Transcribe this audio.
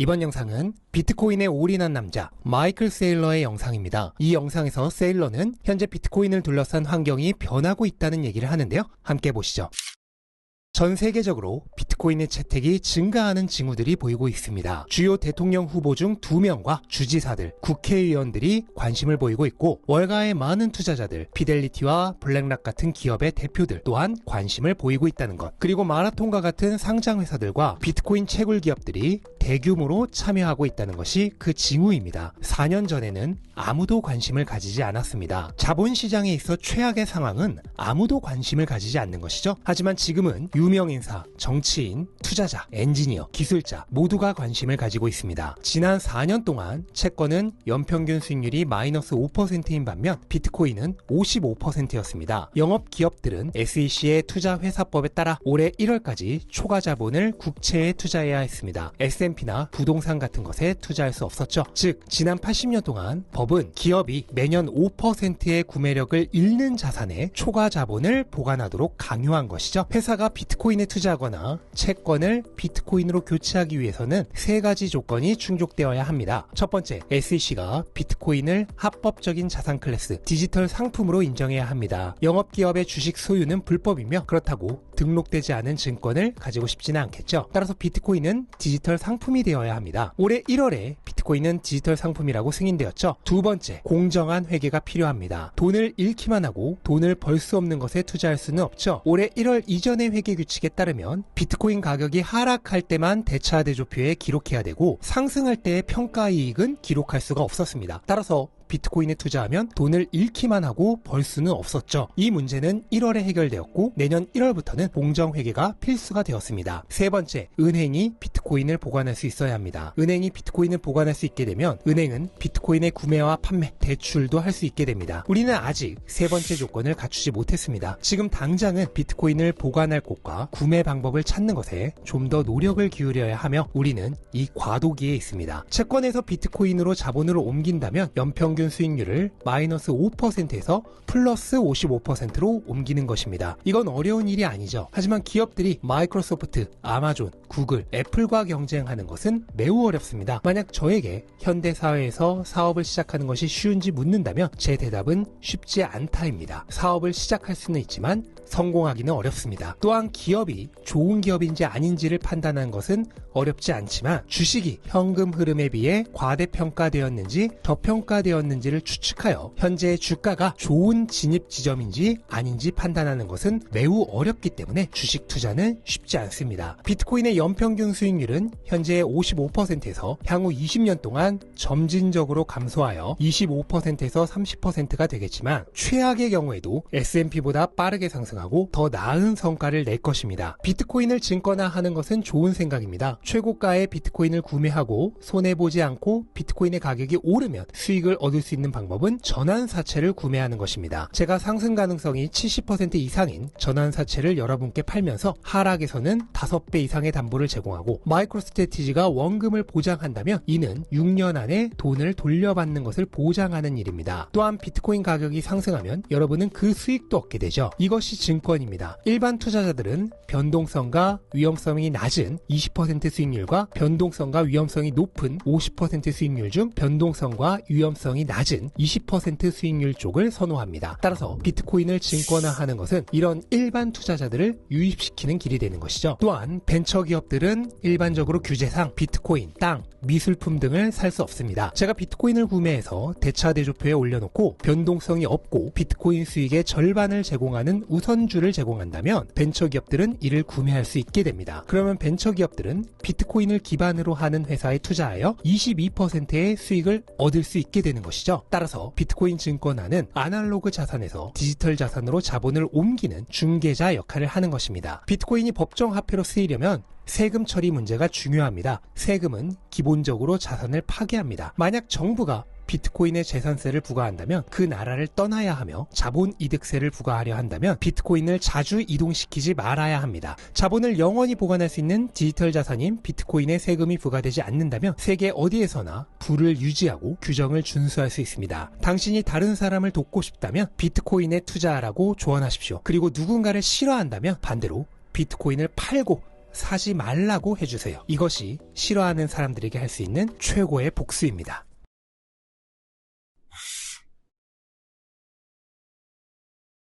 이번 영상은 비트코인에 올인한 남자 마이클 세일러의 영상입니다. 이 영상에서 세일러는 현재 비트코인을 둘러싼 환경이 변하고 있다는 얘기를 하는데요. 함께 보시죠. 전 세계적으로 비트코인의 채택이 증가하는 징후들이 보이고 있습니다. 주요 대통령 후보 중 2명과 주지사들, 국회의원들이 관심을 보이고 있고 월가의 많은 투자자들, 피델리티와 블랙락 같은 기업의 대표들 또한 관심을 보이고 있다는 것. 그리고 마라톤과 같은 상장회사들과 비트코인 채굴 기업들이 대규모로 참여하고 있다는 것이 그 징후입니다. 4년 전에는 아무도 관심을 가지지 않았습니다. 자본시장에 있어 최악의 상황은 아무도 관심을 가지지 않는 것이죠. 하지만 지금은 유명인사, 정치인, 투자자, 엔지니어, 기술자 모두가 관심을 가지고 있습니다. 지난 4년 동안 채권은 연평균 수익률이 마이너스 5%인 반면 비트코인은 55%였습니다. 영업기업들은 SEC의 투자회사법에 따라 올해 1월까지 초과 자본을 국채에 투자해야 했습니다. S&P나 부동산 같은 것에 투자할 수 없었죠. 즉 지난 80년 동안 법은 기업이 매년 5%의 구매력을 잃는 자산에 초과 자본을 보관하도록 강요한 것이죠. 회사가 비트코인에 투자하거나 채권을 비트코인으로 교체하기 위해서는 3가지 조건이 충족되어야 합니다. 첫 번째, SEC가 비트코인을 합법적인 자산 클래스, 디지털 상품으로 인정해야 합니다. 영업기업의 주식 소유는 불법이며 그렇다고 등록되지 않은 증권을 가지고 싶지는 않겠죠. 따라서 비트코인은 디지털 상품이 되어야 합니다. 올해 1월에 비트코인은 디지털 상품이라고 승인되었죠. 두 번째, 공정한 회계가 필요합니다. 돈을 잃기만 하고 돈을 벌 수 없는 것에 투자할 수는 없죠. 올해 1월 이전의 회계 규칙에 따르면 비트코인 가격이 하락할 때만 대차대조표에 기록해야 되고 상승할 때의 평가이익은 기록할 수가 없었습니다. 따라서 비트코인에 투자하면 돈을 잃기만 하고 벌 수는 없었죠. 이 문제는 1월에 해결되었고 내년 1월부터는 공정회계가 필수가 되었습니다. 세 번째, 은행이 비트코인을 보관할 수 있어야 합니다. 은행이 비트코인을 보관할 수 있게 되면 은행은 비트코인의 구매와 판매, 대출도 할 수 있게 됩니다. 우리는 아직 세 번째 조건을 갖추지 못했습니다. 지금 당장은 비트코인을 보관할 곳과 구매 방법을 찾는 것에 좀 더 노력을 기울여야 하며 우리는 이 과도기에 있습니다. 채권에서 비트코인으로 자본을 옮긴다면 연평균 수익률을 마이너스 5%에서 플러스 55%로 옮기는 것입니다. 이건 어려운 일이 아니죠. 하지만 기업들이 마이크로소프트, 아마존, 구글, 애플과 경쟁하는 것은 매우 어렵습니다. 만약 저에게 현대사회에서 사업을 시작하는 것이 쉬운지 묻는다면 제 대답은 쉽지 않다입니다. 사업을 시작할 수는 있지만 성공하기는 어렵습니다. 또한 기업이 좋은 기업인지 아닌지를 판단하는 것은 어렵지 않지만 주식이 현금 흐름에 비해 과대평가되었는지 저평가되었는지를 추측하여 현재의 주가가 좋은 진입 지점인지 아닌지 판단하는 것은 매우 어렵기 때문에 주식 투자는 쉽지 않습니다. 비트코인의 연평균 수익률은 현재 55%에서 향후 20년 동안 점진적으로 감소하여 25%에서 30%가 되겠지만 최악의 경우에도 S&P보다 빠르게 상승하고 더 나은 성과를 낼 것입니다. 비트코인을 증권화하는 것은 좋은 생각입니다. 최고가의 비트코인을 구매하고 손해보지 않고 비트코인의 가격이 오르면 수익을 얻을 수 있는 방법은 전환사채를 구매하는 것입니다. 제가 상승 가능성이 70% 이상인 전환사채를 여러분께 팔면서 하락에서는 5배 이상의 담보를 제공하고 마이크로스트래티지가 원금을 보장한다면 이는 6년 안에 돈을 돌려받는 것을 보장하는 일입니다. 또한 비트코인 가격이 상승하면 여러분은 그 수익도 얻게 되죠. 이것이 증권입니다. 일반 투자자들은 변동성과 위험성이 낮은 20% 수익률과 변동성과 위험성이 높은 50% 수익률 중 변동성과 위험성이 낮은 20% 수익률 쪽을 선호합니다. 따라서 비트코인을 증권화하는 것은 이런 일반 투자자들을 유입시키는 길이 되는 것이죠. 또한 벤처기업들은 일반적으로 규제상 비트코인, 땅, 미술품 등을 살 수 없습니다. 제가 비트코인을 구매해서 대차대조표에 올려놓고 변동성이 없고 비트코인 수익의 절반을 제공하는 우선주를 제공한다면 벤처기업들은 이를 구매할 수 있게 됩니다. 그러면 벤처기업들은 비트코인을 기반으로 하는 회사에 투자하여 22%의 수익을 얻을 수 있게 되는 것이죠. 따라서 비트코인 증권화는 아날로그 자산에서 디지털 자산으로 자본을 옮기는 중개자 역할을 하는 것입니다. 비트코인이 법정화폐로 쓰이려면 세금 처리 문제가 중요합니다. 세금은 기본적으로 자산을 파괴합니다. 만약 정부가 비트코인에 재산세를 부과한다면 그 나라를 떠나야 하며 자본이득세를 부과하려 한다면 비트코인을 자주 이동시키지 말아야 합니다. 자본을 영원히 보관할 수 있는 디지털 자산인 비트코인에 세금이 부과되지 않는다면 세계 어디에서나 부를 유지하고 규정을 준수할 수 있습니다. 당신이 다른 사람을 돕고 싶다면 비트코인에 투자하라고 조언하십시오. 그리고 누군가를 싫어한다면 반대로 비트코인을 팔고 사지 말라고 해주세요. 이것이 싫어하는 사람들에게 할 수 있는 최고의 복수입니다.